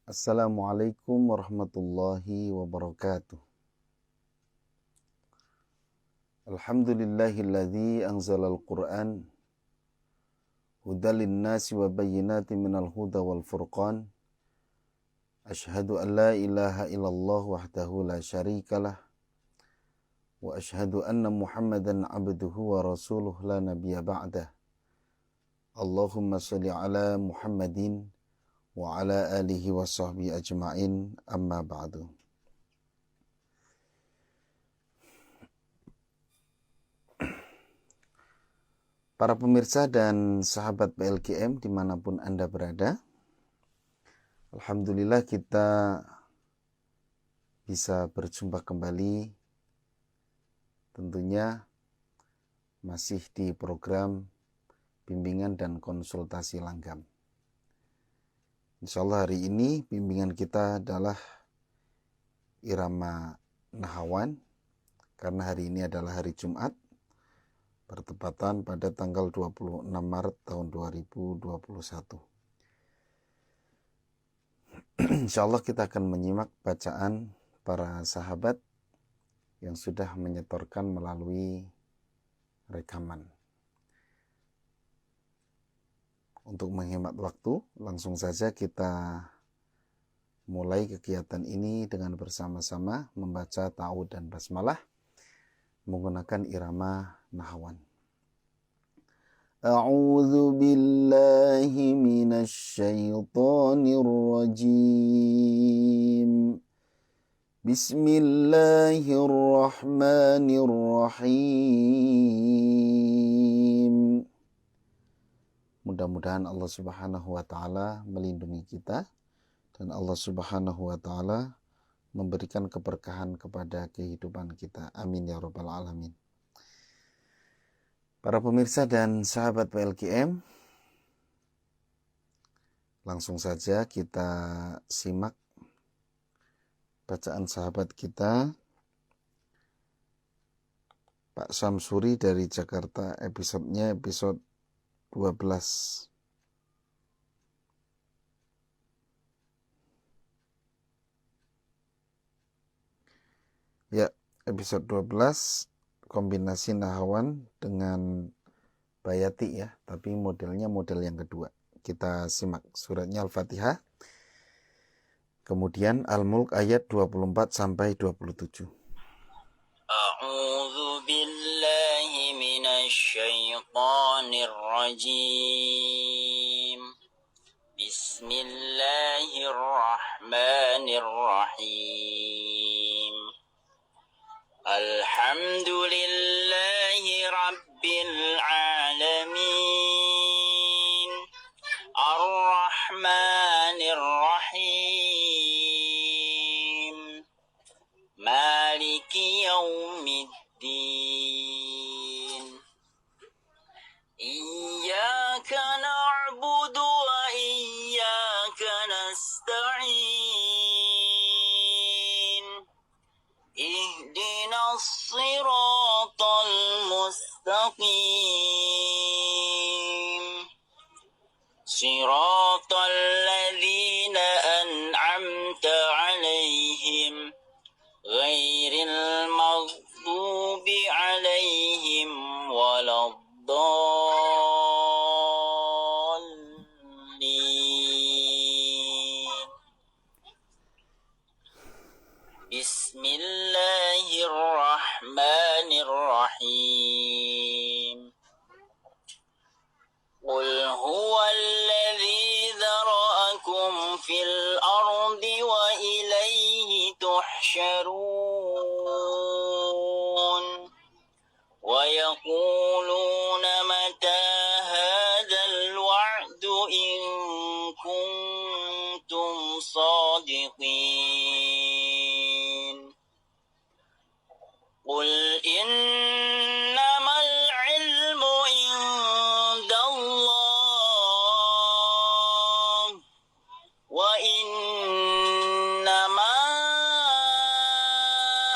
Assalamualaikum warahmatullahi wabarakatuh. Alhamdulillahilladzi anzalal Qur'an hudal linnasi wa bayyinatin minal huda wal furqan. Ashhadu an la ilaha illallah wahdahu la syarikalah wa ashhadu anna Muhammadan abduhu wa rasuluh la nabiyya ba'dah. Allahumma shalli ala Muhammadin wa ala alihi wa sahbihi ajma'in, amma ba'du. Para pemirsa dan sahabat PLGM dimanapun Anda berada, alhamdulillah kita bisa berjumpa kembali, tentunya masih di program bimbingan dan konsultasi langgam. Insyaallah hari ini bimbingan kita adalah irama Nahawan, karena hari ini adalah hari Jumat, bertepatan pada tanggal 26 Maret tahun 2021. Insyaallah kita akan menyimak bacaan para sahabat yang sudah menyetorkan melalui rekaman. Untuk menghemat waktu, langsung saja kita mulai kegiatan ini dengan bersama-sama membaca ta'awudz dan basmalah menggunakan irama Nahawan. A'udzu billahi minasy syaithanir rajim. Bismillahirrahmanirrahim. Mudah-mudahan Allah Subhanahu wa taala melindungi kita dan Allah Subhanahu wa taala memberikan keberkahan kepada kehidupan kita. Amin ya rabbal alamin. Para pemirsa dan sahabat PLGM, langsung saja kita simak bacaan sahabat kita Pak Samsuri dari Jakarta, episode 12. Ya, episode 12 kombinasi Nahawan dengan Bayati ya, tapi modelnya model yang kedua. Kita simak suratnya Al-Fatihah. Kemudian Al-Mulk ayat 24 sampai 27. A'udzu billahi minasy syaithanir rajim. Bismillahirrahmanirrahim. Alhamdulillahi rabbil alamin. Ar-Rahmanir Rahim. Maliki yaumiddin. Iyyaka na'budu wa iyyaka nasta'in. Ihdinas siratal mustaqim. Siratal ladzina an'amta 'alaihim ghairil maghdubi 'alaihim waladdallin. Bismillahirrahmanirrahim. Qul huwallazi dzara'akum fil ardi wa ilaihi tuhsyarun. Wa yaquluna mata hadzal wa'du in kuntum shadiqin. Qul innamal ilmu indallah wa innama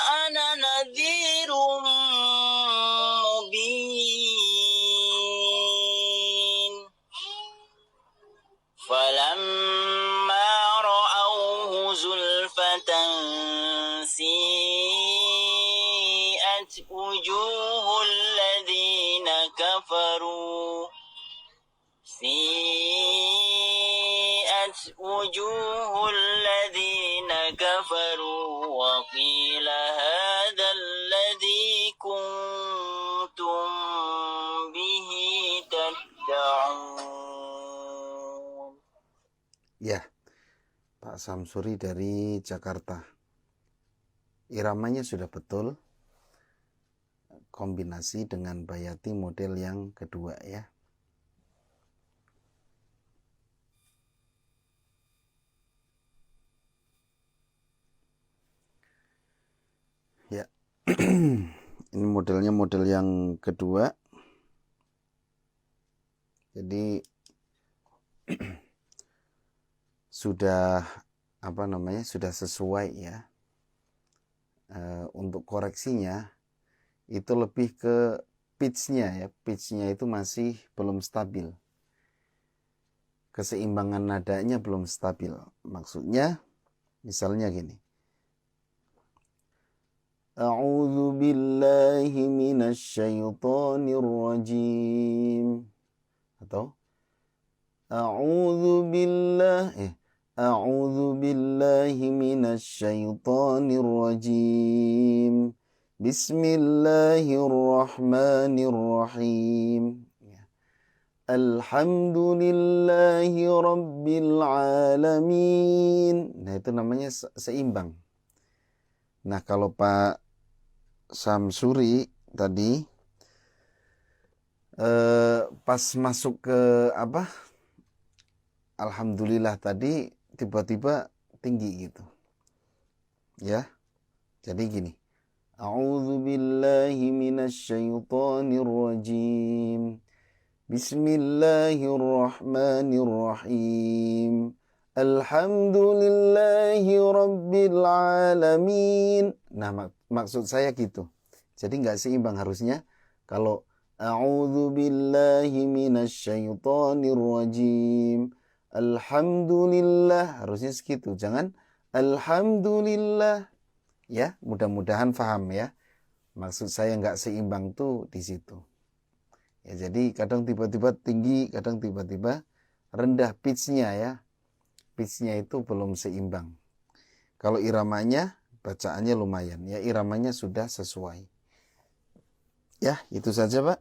ana nadhirum mubin. Falamma ra'aw سيئت وجوه الذين كفروا وقيل هذا الذي كنتم به تدعون. Ya, Pak Samsuri dari Jakarta. Iramanya sudah betul. Kombinasi dengan bayati model yang kedua ya. Ya. Ini modelnya model yang kedua. Jadi sudah sudah sesuai ya. Untuk koreksinya itu lebih ke pitch-nya ya. Pitch-nya itu masih belum stabil. Keseimbangan nadanya belum stabil. Maksudnya misalnya gini. A'udzu billahi minasyaitonir rajim. Atau A'udzu billahi minasyaitonir rajim. Bismillahirrahmanirrahim. Alhamdulillahi rabbil alamin. Nah, itu namanya seimbang. Nah, kalau Pak Samsuri tadi pas masuk ke Alhamdulillah tadi tiba-tiba tinggi gitu. Ya. Jadi gini. A'udzu billahi minasyaitonir rajim. Bismillahirrahmanirrahim. Alhamdulillahi rabbil alamin. Nah, maksud saya gitu. Jadi nggak seimbang harusnya. Kalau A'udzu billahi minasyaitonir rajim. Alhamdulillah, harusnya segitu. Jangan Alhamdulillah. Ya, mudah-mudahan paham ya. Maksud saya nggak seimbang tuh di situ. Ya, jadi kadang tiba-tiba tinggi, kadang tiba-tiba rendah pitch-nya ya. Pitch-nya itu belum seimbang. Kalau iramanya, bacaannya lumayan. Ya, iramanya sudah sesuai. Ya, itu saja Pak.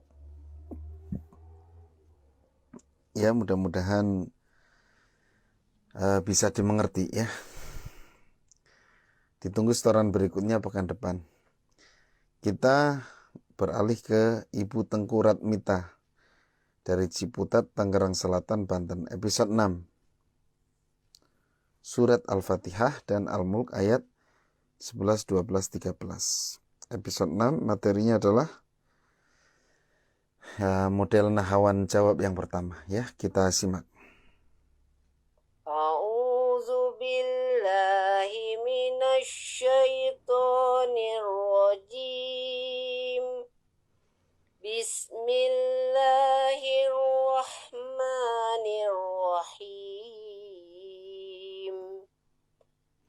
Ya, mudah-mudahan bisa dimengerti ya. Ditunggu setoran berikutnya pekan depan. Kita beralih ke Ibu Tengku Ratmita dari Ciputat, Tangerang Selatan, Banten. Episode 6. Surat Al-Fatihah dan Al-Mulk ayat 11, 12, 13. Episode 6 materinya adalah model nahawan jawab yang pertama ya. Kita simak. A'udzu billahi minasyaitonir rajim. Bismillahirrahmanirrahim.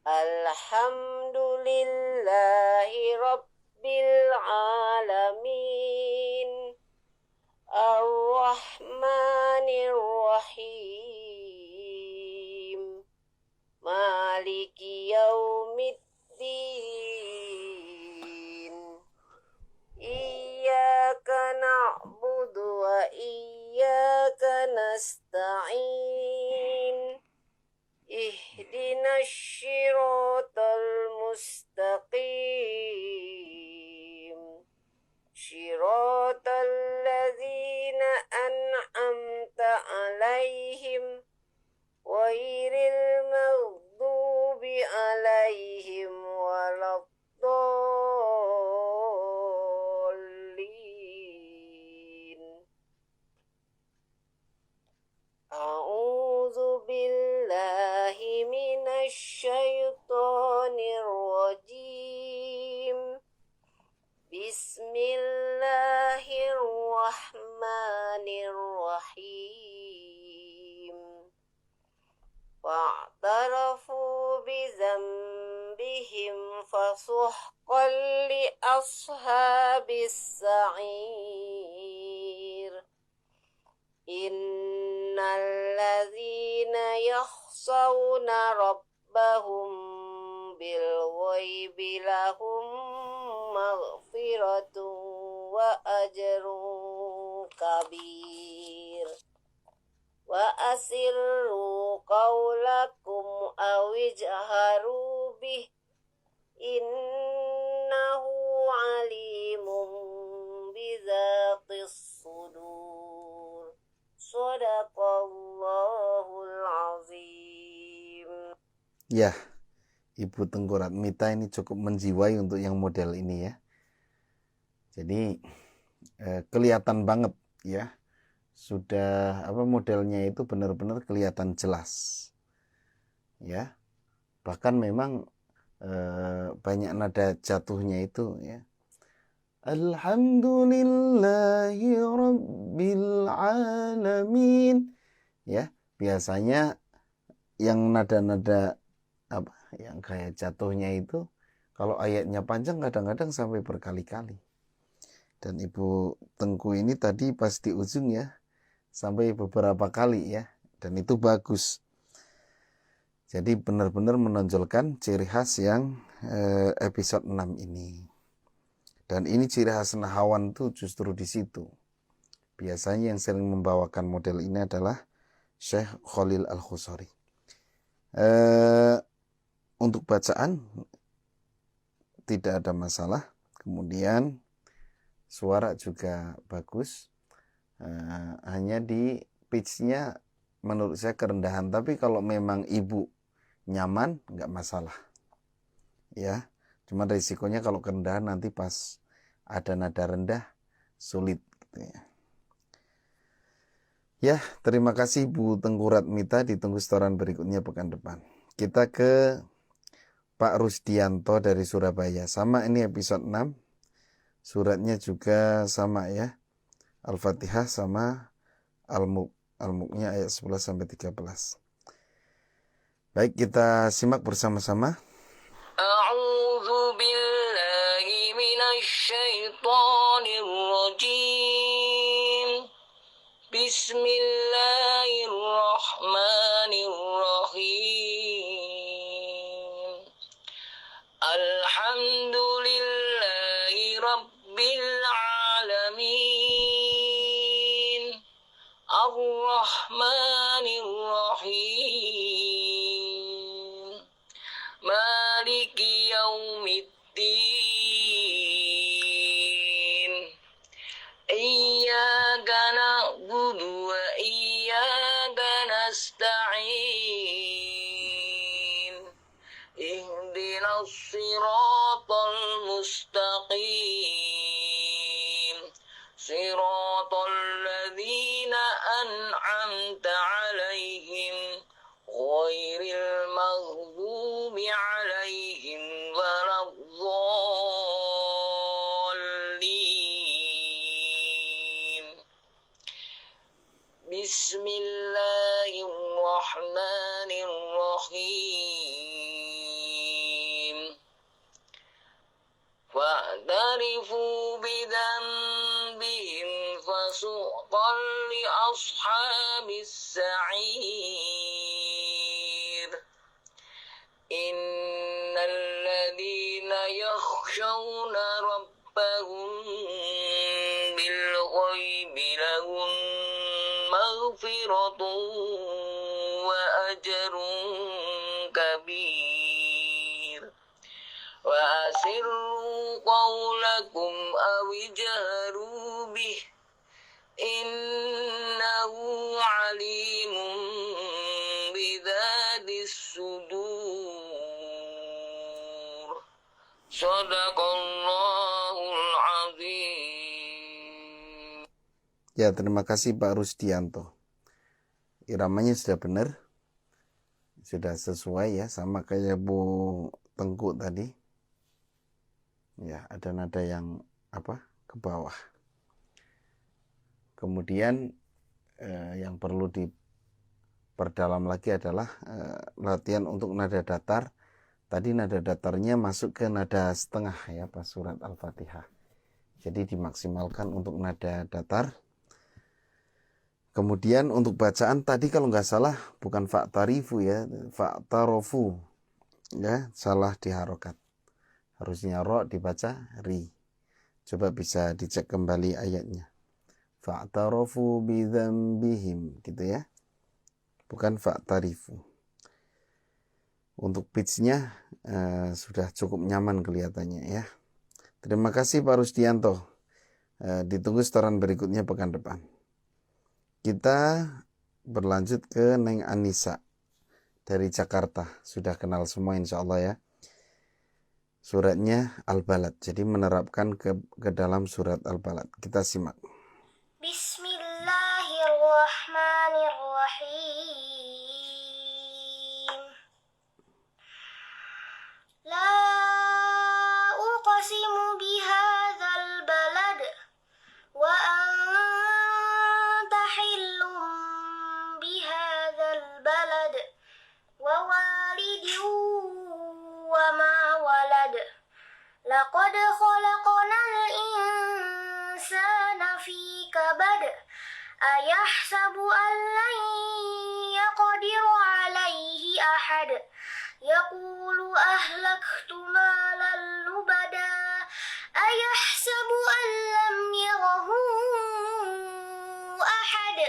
Alhamdulillahi rabbil alamin. Ar-Rahmanir-Rahim. Maliki yaumiddin. Iyyaka na'budu wa iyyaka nasta'in. Ihdinas siratal mustaqim. Siratal ladzina an'amta 'alaihim ghairil maghdubi 'alaihim waladdallin. A'udzu billahi minasyaitonir rajim. Bismillahirrahmanirrahim. Fa'tarafu bizambihim فسحقا لأصحاب السعير إن الذين يخشون ربهم بالغيب لهم مغفرة وأجر كبير وأسروا قولكم أو اجهروا به إنه عليم بذات الصدور صدق الله العظيم. Ya, Ibu Tengku Ratmita ini cukup menjiwai untuk yang model ini ya. Jadi kelihatan banget ya, sudah modelnya itu benar-benar kelihatan jelas ya. Bahkan memang banyak nada jatuhnya itu ya. Alhamdulillahi Rabbil Alamin ya. Biasanya yang nada-nada yang kayak jatuhnya itu kalau ayatnya panjang kadang-kadang sampai berkali-kali. Dan Ibu Tengku ini tadi pas di ujung ya sampai beberapa kali ya, dan itu bagus. Jadi benar-benar menonjolkan ciri khas yang episode 6 ini. Dan ini ciri khas nahawan tuh justru di situ. Biasanya yang sering membawakan model ini adalah Syekh Khalil Al-Khusari. Untuk bacaan tidak ada masalah. Kemudian suara juga bagus. Hanya di pitch-nya menurut saya kerendahan. Tapi kalau memang ibu nyaman nggak masalah. Ya, cuma risikonya kalau kerendahan nanti pas ada nada rendah sulit gitu ya. Ya, terima kasih Bu Tengku Ratmita, ditunggu setoran berikutnya pekan depan. Kita ke Pak Rusdianto dari Surabaya. Sama ini episode 6. Suratnya juga sama ya. Al-Fatihah sama Al-Mulk. Al-Mulknya ayat 11 sampai 13. Baik, kita simak bersama-sama. A'udzu billahi minasy syaithanir rajim. Bismillahirrahmanirrahim. Alhamdulillahi Rabbil Alamin. Ar-Rahmanir-Rahim. Maliki Yaumiddin. Iyyaka na'budu wa iyyaka nasta'in. Ihdinas siratal mustaqim. Siratal ladzina an'amta 'alaihim ghairil maghdubi 'alaihim waladdallin. Bismillahirrahmanirrahim. Fa'tarifu bidzanbihim fasuqan li ashabis sa'ir. Innal ladzina yakhshawna rabbahum bil ghaibi lahum maghfiratun wa ajrun kabir. Wa asirru qawlakum aw ijharu bih innahu alimun bidzatis sudur. Shadaqallahul azim. Ya, terima kasih Pak Rusdianto. Iramanya sudah benar. Sudah sesuai ya, sama kayak Bu Tengku tadi. Ya, ada nada yang ke bawah. Kemudian yang perlu diperdalam lagi adalah latihan untuk nada datar Tadi nada datarnya masuk ke nada setengah ya pas surat Al-Fatihah. Jadi dimaksimalkan untuk nada datar. Kemudian untuk bacaan tadi kalau nggak salah bukan fa'tarifu ya, fa'tarofu ya, salah di harokat. Harusnya ro dibaca ri. Coba bisa dicek kembali ayatnya. Fa'tarofu bidzambihim gitu ya. Bukan fa'tarifu. Untuk pitch-nya sudah cukup nyaman kelihatannya ya. Terima kasih Pak Rusdianto. Ditunggu setoran berikutnya pekan depan. Kita berlanjut ke Neng Anissa dari Jakarta. Sudah kenal semua insya Allah ya. Suratnya Al-Balad. Jadi menerapkan ke dalam surat Al-Balad. Kita simak. Bismillahirrahmanirrahim. La uqsimu bihadzal balad wa anta hillum bihadzal balad wa walidin wa ma walad. Laqad khalaqnal insana fi kabad. Ayahsabu an lan yaqdiru alaihi ahad. Yaqulu ahlaktu malan lubada. Ayahsabu an lam yarahu ahad.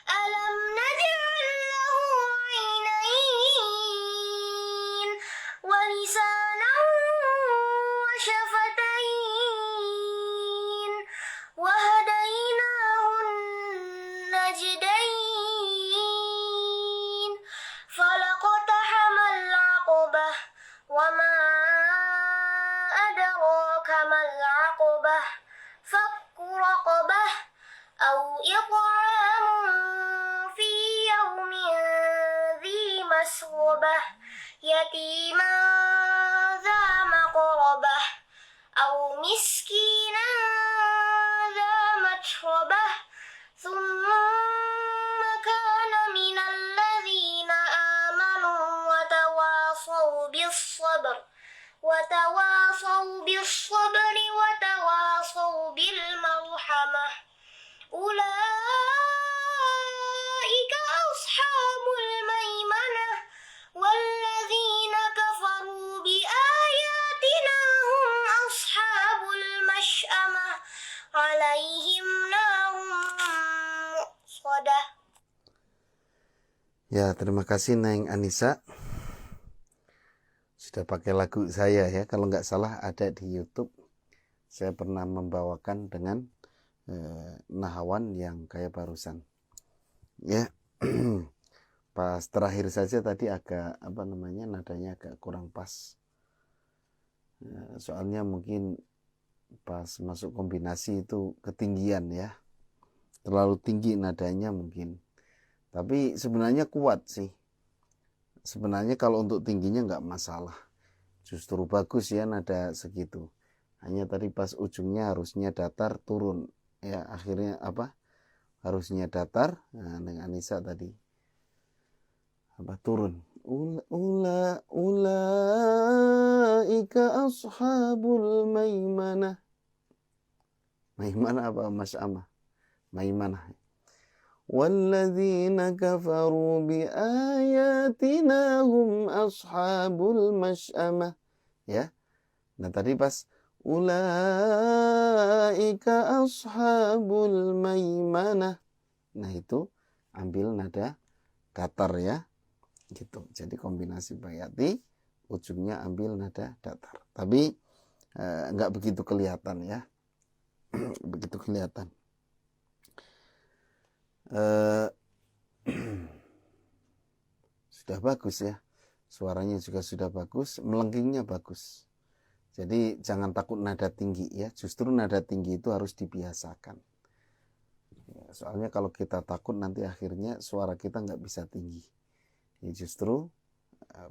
Alam naj'al lahu 'ainayn wa lisanan wa shafatain wa hadainahu najdain. Falaqtahamal 'aqabah wa ma adraka mal 'aqabah. Fakku raqabah aw it'amun fi yawmin dhi masghubah yatiman dha maqrabah aw miskinan dha matrabah thumma kana minal ladzina amanu wa tawasaw bis-sabr wa tawasaw bis-sabri wa tawasaw bil marhamah. Ulaika ashabul maimanah walladzina kafaru bi ayatina hum ashabul mash'amah alaihim narun muqsadah. Ya, terima kasih Neng Anissa. Sudah pakai lagu saya ya. Kalau nggak salah ada di YouTube. Saya pernah membawakan dengan nahawan yang kayak barusan. Ya. Pas terakhir saja tadi agak nadanya agak kurang pas. Soalnya mungkin pas masuk kombinasi itu ketinggian ya. Terlalu tinggi nadanya mungkin. Tapi sebenarnya kuat sih. Sebenarnya kalau untuk tingginya nggak masalah. Justru bagus ya nada segitu. Hanya tadi pas ujungnya harusnya datar turun. Ya akhirnya harusnya datar. Nah, dengan Anissa tadi turun. Ulaika ashabul maimanah. Maimanah apa mas'amah? Maimanah. Walladzina kafaru bi ayatina hum ashabul mas'amah. Ya. Nah tadi pas ulaika ashabul maimanah. Nah itu ambil nada datar ya. Gitu. Jadi kombinasi bayati ujungnya ambil nada datar. Tapi enggak begitu kelihatan ya. Begitu kelihatan. Sudah bagus ya. Suaranya juga sudah bagus, melengkingnya bagus. Jadi jangan takut nada tinggi ya. Justru nada tinggi itu harus dibiasakan. Ya, soalnya kalau kita takut nanti akhirnya suara kita nggak bisa tinggi. Ya, justru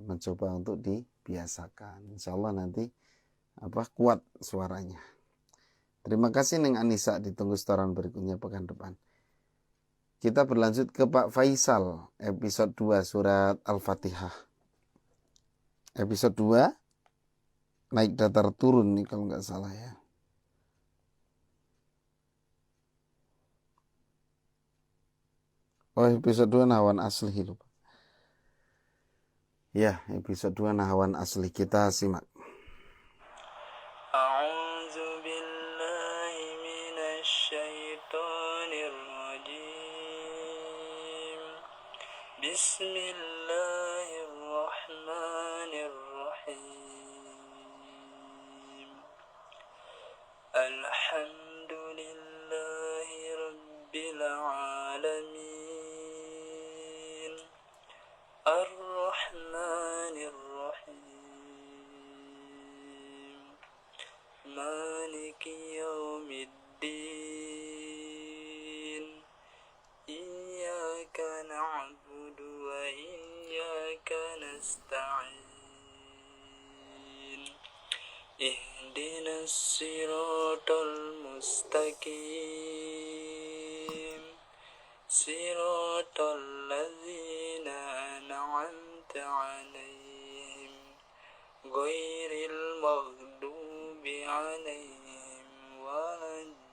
mencoba untuk dibiasakan. Insya Allah nanti kuat suaranya. Terima kasih Neng Anissa. Ditunggu setoran berikutnya pekan depan. Kita berlanjut ke Pak Faisal. Episode 2 surat Al-Fatihah. Episode 2 naik datar turun nih kalau nggak salah ya. Oh, episode 2 Nahwan Asli lupa. Ya, episode 2 Nahwan Asli, kita simak. A'udzu billahi minasy syaithanir rajim. Bismillahirrahmanirrahim. Alhamdulillahi rabbil alamin. Ar-Rahmanir Rahim. Maliki yaumiddin. Iyyaka na'budu wa iyyaka nasta'in. Ihdinas siratal mustaqim. Siratal ladzina an'amta 'alaihim ghairil maghdubi 'alaihim waladdallin.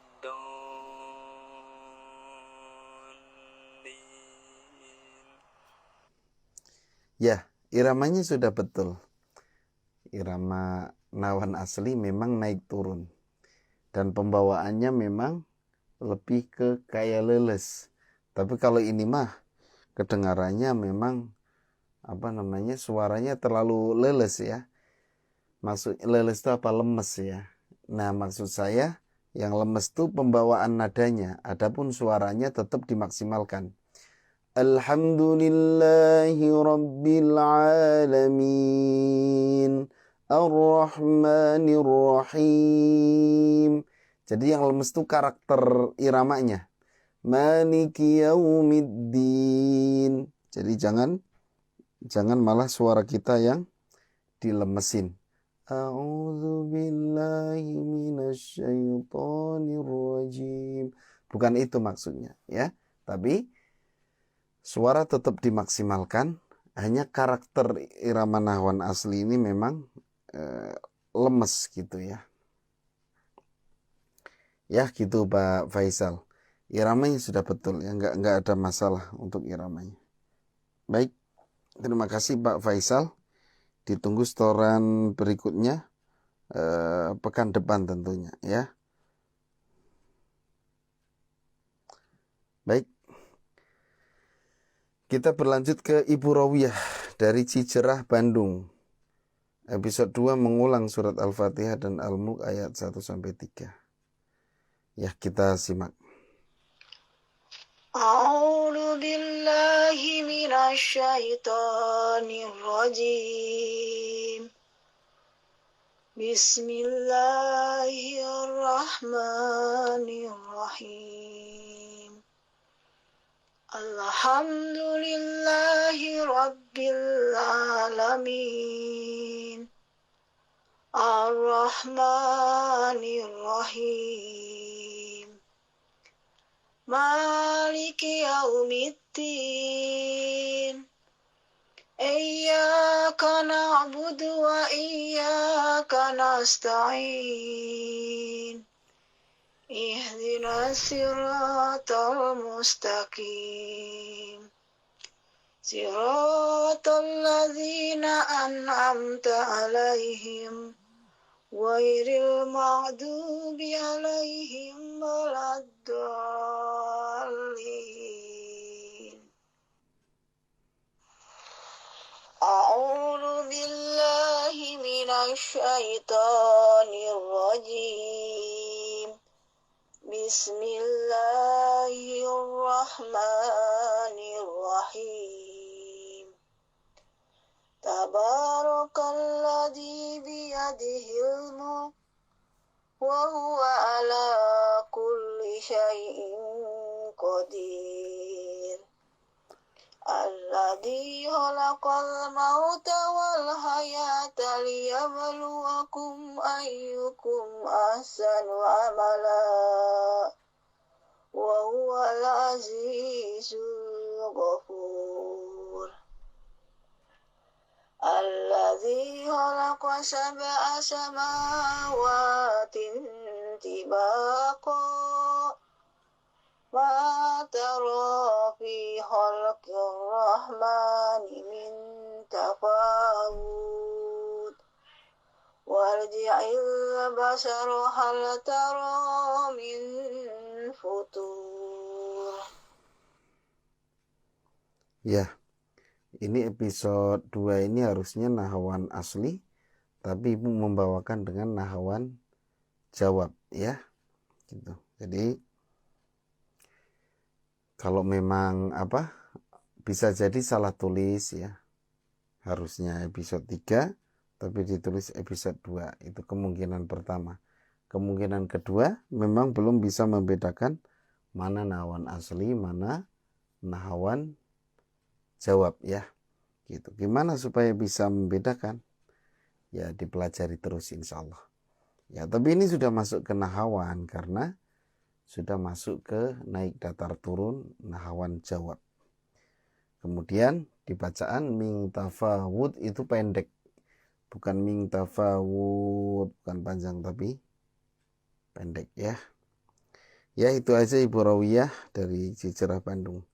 Ya, iramanya sudah betul. Irama Nahwan Asli memang naik turun. Dan pembawaannya memang lebih ke kayak leles. Tapi kalau ini mah kedengarannya memang suaranya terlalu leles ya. Maksud leles itu apa? Lemes ya. Nah, maksud saya yang lemes itu pembawaan nadanya, adapun suaranya tetap dimaksimalkan. Alhamdulillahi rabbil alamin. Ar-Rahmanir Rahim. Jadi yang lemes itu karakter iramanya. Maliki yaumiddin. Jadi jangan malah suara kita yang dilemesin. A'udzu billahi minasyaitonir rajim. Bukan itu maksudnya ya. Tapi suara tetap dimaksimalkan. Hanya karakter irama Nahwan Asli ini memang lemes gitu ya. Ya gitu Pak Faisal. Iramanya sudah betul ya, nggak ada masalah untuk iramanya. Baik, terima kasih Pak Faisal. Ditunggu setoran berikutnya pekan depan tentunya ya. Baik, kita berlanjut ke Ibu Rawiyah dari Cijerah Bandung. Episode 2 mengulang surat Al-Fatihah dan Al-Mulk ayat 1-3. Ya, kita simak. A'udzu billahi minasy syaithanir rajim. Bismillahirrahmanirrahim. Alhamdulillahi rabbil alamin. Ar-Rahmanir Rahim. Maliki yaumiddin. Iyyaka na'budu wa iyyaka nasta'in. Ihdinas siratal mustaqim. Siratal ladzina an'amta 'alaihim ghairil maghdubi 'alaihim waladdallin. A'udzu billahi minasy syaithanir rajim. Bismillahirrahmanirrahim. Tabarakalladzi biyadihil mulk wa huwa ala kulli syai'in qadir. Alladzi khalaqal mauta wal hayata liyabluwakum ayyukum ahsanu amala wa huwal azizul ghafur. Alladzi خلق سبع سماوات طباقا ما ترى في خلق الرحمن من تفاوت وارجع البصر هل ترى من فطور. Ya, ini episode 2 ini harusnya nahawan asli, tapi Ibu membawakan dengan nahawan jawab ya. Gitu. Jadi kalau memang bisa jadi salah tulis ya. Harusnya episode 3 tapi ditulis episode 2. Itu kemungkinan pertama. Kemungkinan kedua memang belum bisa membedakan mana nahawan asli, mana nahawan jawab ya. Gitu. Gimana supaya bisa membedakan? Ya dipelajari terus insya Allah. Ya, tapi ini sudah masuk ke nahawan karena sudah masuk ke naik datar turun nahawan jawab. Kemudian di bacaan ming tafawud itu pendek. Bukan ming tafawud, bukan panjang tapi pendek ya. Ya itu aja Ibu Rawiyah dari Cicerah Bandung.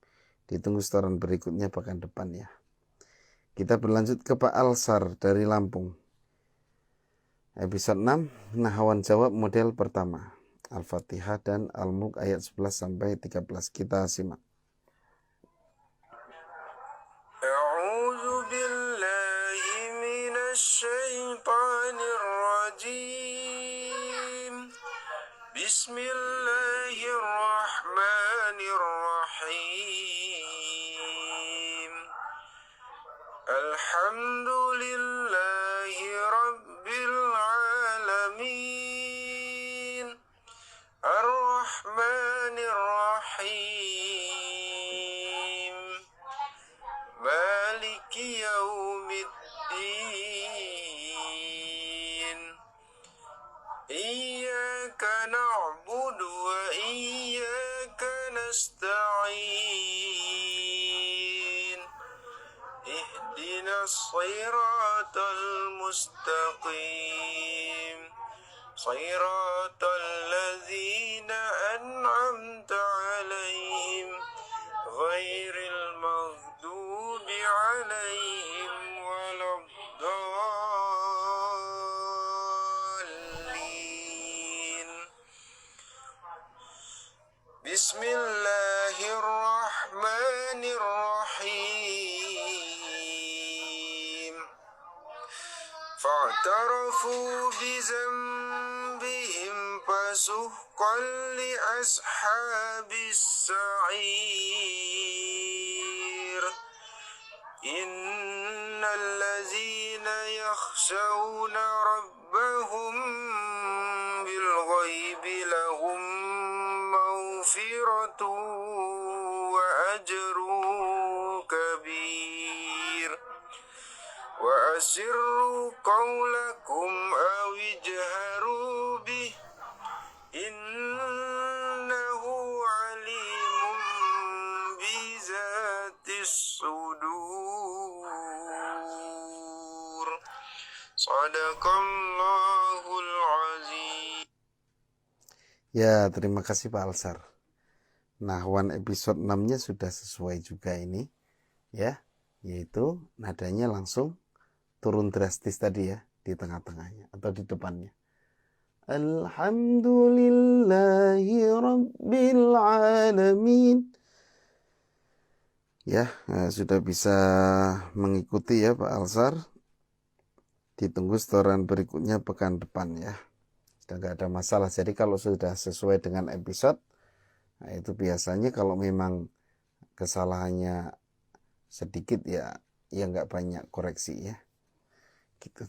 Ditunggu setoran berikutnya pekan depan ya. Kita berlanjut ke Pak Alsar dari Lampung. Episode 6, nahawan jawab model pertama. Al-Fatihah dan Al-Mulk ayat 11 sampai 13. Kita simak. A'udzu billahi minasy syaithanir rajim. Bismillahirrahmanirrahim. Alhamdulillahi rabbil alamin. Ar-Rahmanir Rahim. Maliki yaumiddin. Iyyaka na'budu wa iyyaka nasta'in. Ihdinas siratal mustaqim. Siratal ladzina an'amta 'alaihim ghairil maghdubi 'alaihim waladdallin. Bismillahirrahmanirrahim. Fa'tarafu bizambihim fasuhqan li ashabis sa'ir. Innal ladzina yakhshawna rabbahum bil ghaibi lahum maghfiratun wa ajrun kabir. Wa asirru qawlakum aw ijharu bih innahu alimun bizatis sudur. Sadaqallahul azim. Ya, terima kasih Pak Alsar. Nahawan episode 6-nya sudah sesuai juga ini ya, yaitu nadanya langsung turun drastis tadi ya, di tengah-tengahnya atau di depannya. Alhamdulillahi rabbil alamin. Ya, sudah bisa mengikuti ya Pak Alsar. Ditunggu setoran berikutnya pekan depan ya. Sudah nggak ada masalah. Jadi kalau sudah sesuai dengan episode, nah itu biasanya kalau memang kesalahannya sedikit ya nggak banyak koreksi ya. Gitu.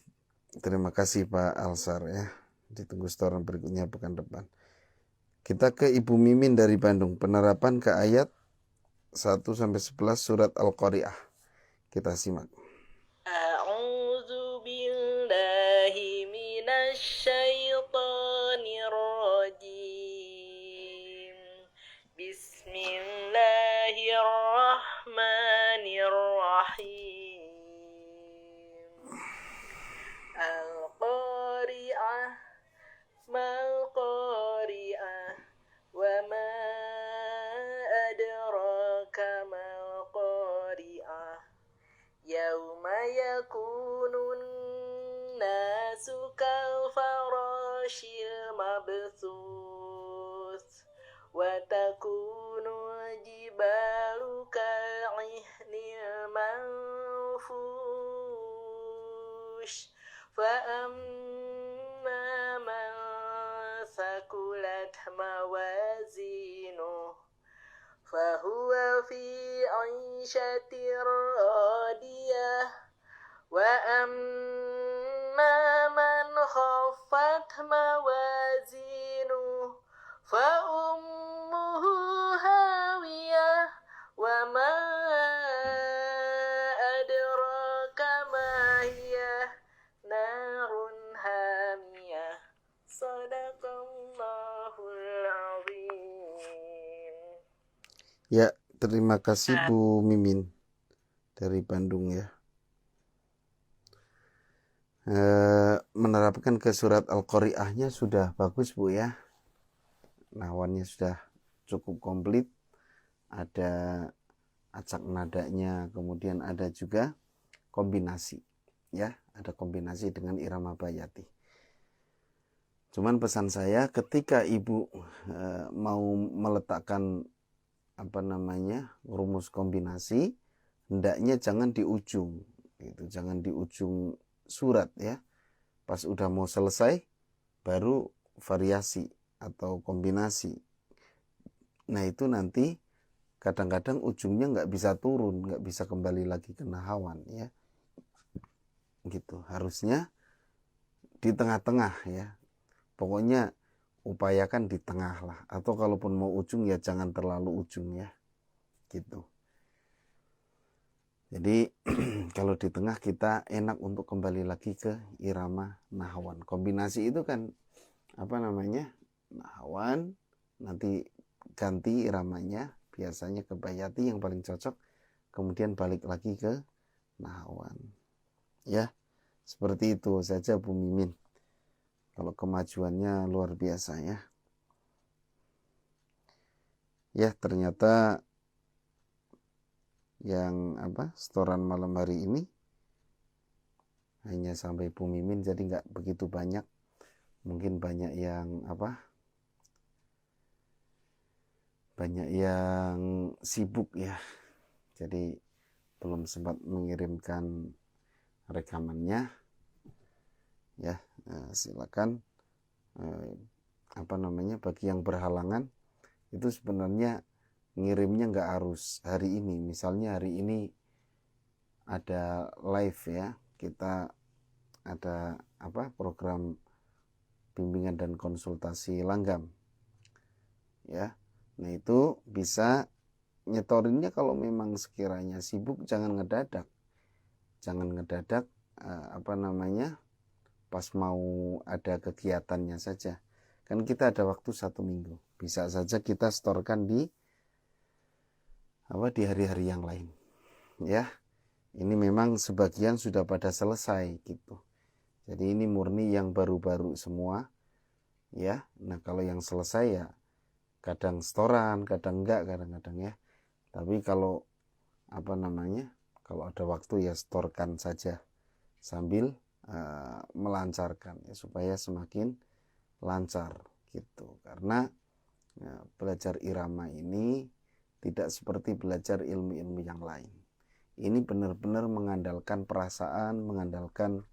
Terima kasih Pak Alsar ya. Ditunggu setoran berikutnya pekan depan. Kita ke Ibu Mimin dari Bandung. Penerapan ke ayat 1-11 surat Al-Qari'ah. Kita simak. A'udzu billahi minasy syaithanir rajim. Bismillahirrahmanirrahim. yakunun nasu kal farashil mabthus wa takunu jibalu kal'ihnil manfush fa amma man sakulat mawazinuh fahuwa fi 'ishatir radiyah wa amma man khaffat mawazinuh fa ummuhu hawiyah wa ma adraka ma hiya narun hamiyah. Sadaqallahul azim. Ya, terima kasih Bu Mimin dari Bandung ya. Menerapkan ke surat Al-Qari'ahnya sudah bagus Bu ya. Nahwannya sudah cukup komplit. Ada acak nadanya, kemudian ada juga kombinasi ya, ada kombinasi dengan irama bayati. Cuman pesan saya ketika Ibu mau meletakkan rumus kombinasi, hendaknya jangan di ujung gitu, jangan di ujung surat ya. Pas udah mau selesai baru variasi atau kombinasi. Nah itu nanti kadang-kadang ujungnya nggak bisa turun, nggak bisa kembali lagi ke nahawan ya. Gitu, harusnya di tengah-tengah ya. Pokoknya upayakan di tengah lah, atau kalaupun mau ujung ya jangan terlalu ujung ya gitu. Jadi kalau di tengah kita enak untuk kembali lagi ke irama nahawan. Kombinasi itu kan nahawan, nanti ganti iramanya, biasanya ke bayati yang paling cocok, kemudian balik lagi ke nahawan ya. Seperti itu saja Bu Mimin. Kalau kemajuannya luar biasa ya. Ya, ternyata yang setoran malam hari ini hanya sampai Bu Mimin, jadi nggak begitu banyak. Mungkin banyak yang banyak yang sibuk ya. Jadi belum sempat mengirimkan rekamannya. Ya, silakan bagi yang berhalangan itu sebenarnya ngirimnya nggak harus hari ini. Misalnya hari ini ada live ya, kita ada program bimbingan dan konsultasi langgam ya. Nah itu bisa nyetorinnya kalau memang sekiranya sibuk, jangan ngedadak pas mau ada kegiatannya saja. Kan kita ada waktu 1 minggu, bisa saja kita setorkan di hari-hari yang lain ya. Ini memang sebagian sudah pada selesai gitu, jadi ini murni yang baru-baru semua ya. Nah kalau yang selesai ya kadang setoran, kadang enggak, kadang-kadang ya. Tapi kalau kalau ada waktu ya setorkan saja sambil melancarkan ya, supaya semakin lancar gitu. Karena belajar irama ini tidak seperti belajar ilmu-ilmu yang lain. Ini benar-benar mengandalkan perasaan, mengandalkan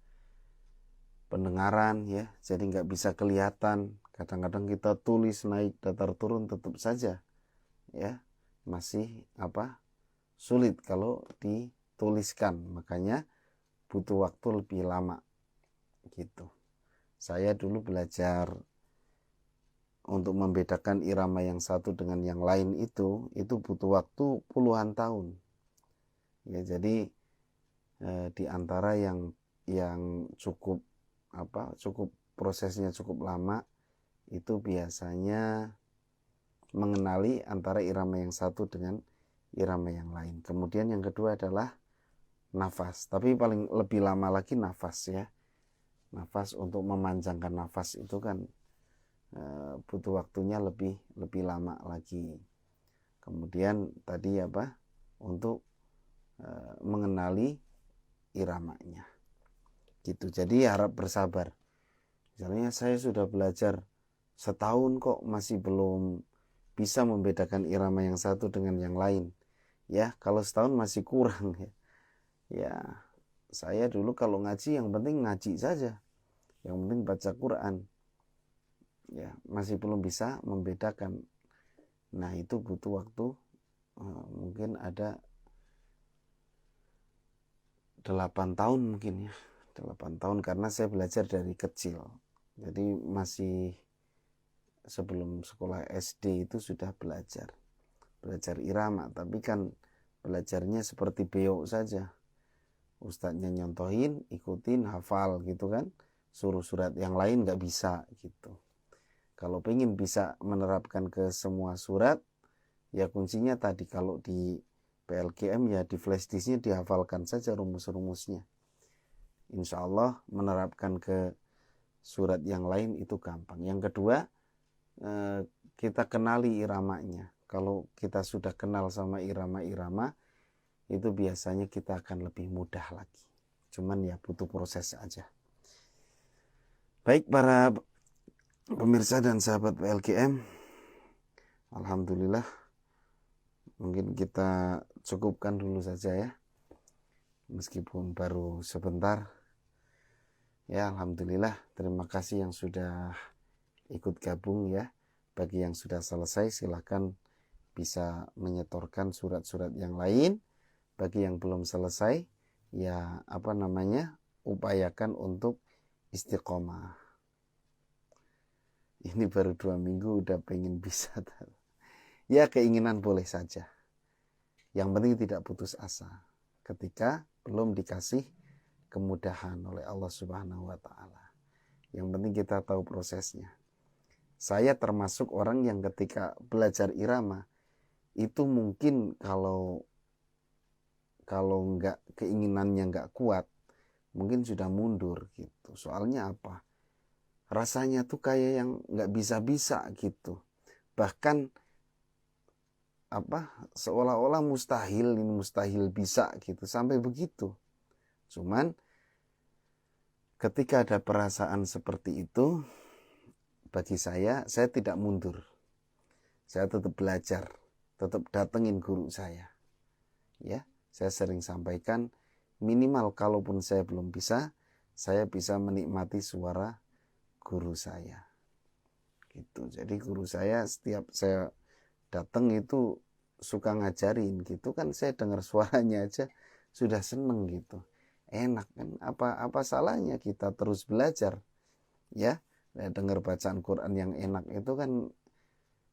pendengaran ya. Jadi nggak bisa kelihatan. Kadang-kadang kita tulis naik datar turun tetap saja ya masih sulit kalau dituliskan. Makanya butuh waktu lebih lama gitu. Saya dulu belajar untuk membedakan irama yang satu dengan yang lain itu butuh waktu puluhan tahun ya. Jadi di antara yang cukup prosesnya cukup lama itu biasanya mengenali antara irama yang satu dengan irama yang lain. Kemudian yang kedua adalah nafas, tapi lebih lama lagi nafas ya. Nafas, untuk memanjangkan nafas itu kan butuh waktunya lebih lama lagi. Kemudian tadi untuk mengenali iramanya. Gitu. Jadi harap bersabar. Misalnya saya sudah belajar setahun kok masih belum bisa membedakan irama yang satu dengan yang lain. Ya, kalau setahun masih kurang ya. Ya, saya dulu kalau ngaji yang penting ngaji saja. Yang penting baca Quran. Ya, masih belum bisa membedakan. Nah, itu butuh waktu mungkin ada 8 tahun mungkin ya. 8 tahun karena saya belajar dari kecil. Jadi masih sebelum sekolah SD itu sudah belajar irama, tapi kan belajarnya seperti beo saja. Ustadznya nyontohin, ikutin, hafal gitu kan. Suruh surat yang lain nggak bisa gitu. Kalau pengen bisa menerapkan ke semua surat, ya kuncinya tadi kalau di PLKM ya di flash disknya dihafalkan saja rumus-rumusnya. Insya Allah menerapkan ke surat yang lain itu gampang. Yang kedua, kita kenali iramanya. Kalau kita sudah kenal sama irama-irama, itu biasanya kita akan lebih mudah lagi. Cuman ya butuh proses aja. Baik para pemirsa dan sahabat PLKM, alhamdulillah mungkin kita cukupkan dulu saja ya. Meskipun baru sebentar. Ya alhamdulillah, terima kasih yang sudah ikut gabung ya. Bagi yang sudah selesai silahkan bisa menyetorkan surat-surat yang lain. Bagi yang belum selesai ya upayakan untuk istiqomah. Ini baru 2 minggu udah pengen bisa. Ya keinginan boleh saja. Yang penting tidak putus asa ketika belum dikasih kemudahan oleh Allah Subhanahu wa taala. Yang penting kita tahu prosesnya. Saya termasuk orang yang ketika belajar irama itu mungkin kalau nggak keinginannya nggak kuat, mungkin sudah mundur gitu. Soalnya apa? Rasanya tuh kayak yang nggak bisa-bisa gitu. Bahkan seolah-olah mustahil bisa gitu, sampai begitu. Cuman ketika ada perasaan seperti itu, bagi saya tidak mundur. Saya tetap belajar, tetap datengin guru saya. Ya, saya sering sampaikan minimal kalaupun saya belum bisa, saya bisa menikmati suara guru saya. Gitu. Jadi guru saya setiap saya datang itu suka ngajarin gitu kan, saya dengar suaranya aja sudah seneng gitu. Enak kan, apa salahnya kita terus belajar ya. Dengar bacaan Quran yang enak itu kan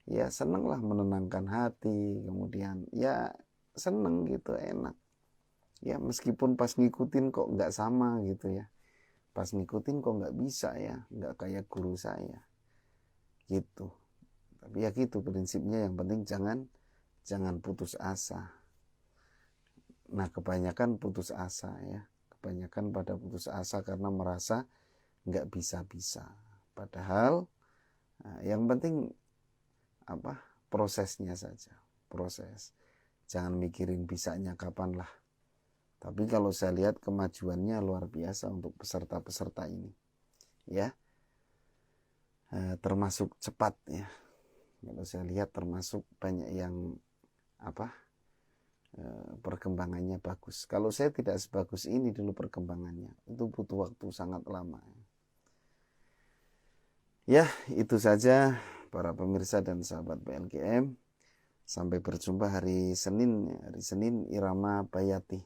ya seneng lah, menenangkan hati, kemudian ya seneng gitu, enak ya. Meskipun pas ngikutin kok nggak sama gitu ya, pas ngikutin kok nggak bisa ya, nggak kayak guru saya gitu. Tapi ya gitu prinsipnya, yang penting jangan putus asa. Nah kebanyakan putus asa ya, kebanyakan pada putus asa karena merasa nggak bisa-bisa. Padahal yang penting prosesnya saja, proses. Jangan mikirin bisanya kapan lah. Tapi kalau saya lihat kemajuannya luar biasa untuk peserta-peserta ini, ya, termasuk cepat ya. Kalau saya lihat termasuk banyak yang perkembangannya bagus. Kalau saya tidak sebagus ini dulu perkembangannya, itu butuh waktu sangat lama. Ya, itu saja para pemirsa dan sahabat PLKM. Sampai berjumpa hari Senin irama Bayati.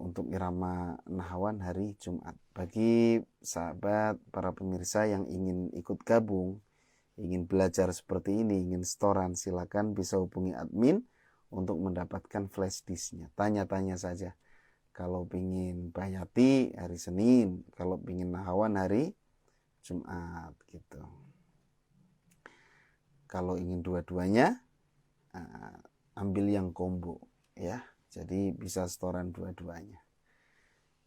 Untuk irama Nahawan hari Jumat. Bagi sahabat para pemirsa yang ingin ikut gabung, ingin belajar seperti ini, ingin setoran, silakan bisa hubungi admin untuk mendapatkan flash disknya. Tanya-tanya saja. Kalau ingin Bayati hari Senin, kalau ingin Nahawan hari Jumat gitu. Kalau ingin dua-duanya, ambil yang combo ya. Jadi bisa setoran dua-duanya.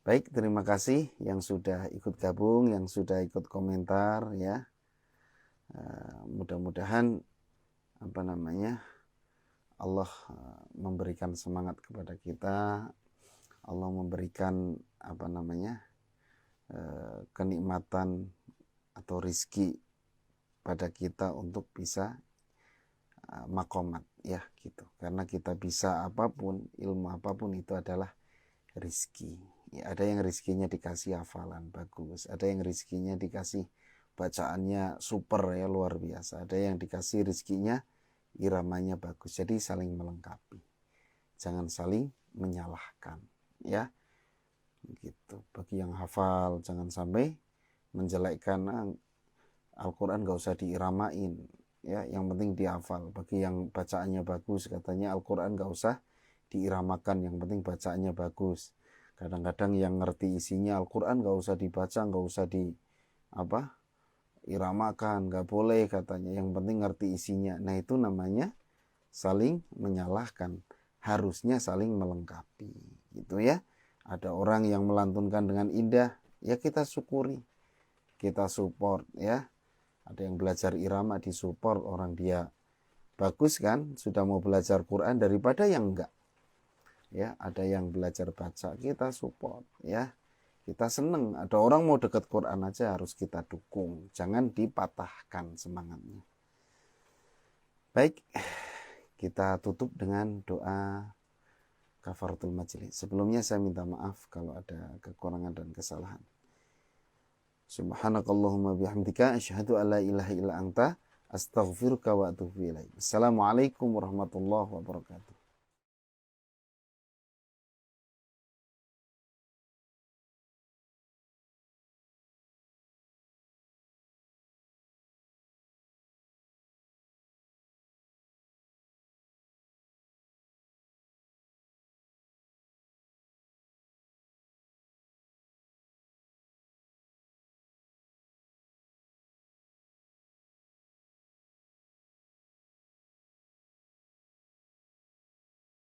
Baik, terima kasih yang sudah ikut gabung, yang sudah ikut komentar ya. Mudah-mudahan Allah memberikan semangat kepada kita Allah memberikan kenikmatan atau rizki pada kita untuk bisa makomat ya gitu. Karena kita bisa apapun, ilmu apapun itu adalah rizki. Ya, ada yang rizkinya dikasih hafalan bagus, ada yang rizkinya dikasih bacaannya super ya luar biasa, ada yang dikasih rizkinya iramanya bagus. Jadi saling melengkapi, jangan saling menyalahkan ya gitu. Bagi yang hafal jangan sampai menjelekkan Al-Quran, gak usah diiramain ya, yang penting dihafal. Bagi yang bacaannya bagus katanya Al-Quran gak usah diiramakan, yang penting bacaannya bagus. Kadang-kadang yang ngerti isinya Al-Quran gak usah dibaca, gak usah iramakan, gak boleh katanya, yang penting ngerti isinya. Nah itu namanya saling menyalahkan, harusnya saling melengkapi gitu ya. Ada orang yang melantunkan dengan indah, ya kita syukuri, kita support ya. Ada yang belajar irama disupport, orang dia bagus kan, sudah mau belajar Quran daripada yang enggak. Ya, ada yang belajar baca, kita support ya. Kita seneng, ada orang mau dekat Quran aja harus kita dukung, jangan dipatahkan semangatnya. Baik, kita tutup dengan doa kafaratul majlis. Sebelumnya saya minta maaf kalau ada kekurangan dan kesalahan. Subhanakallahumma bihamdika asyhadu an la ilaha illa anta astaghfiruka wa atubu ilaik. Assalamualaikum warahmatullahi wabarakatuh.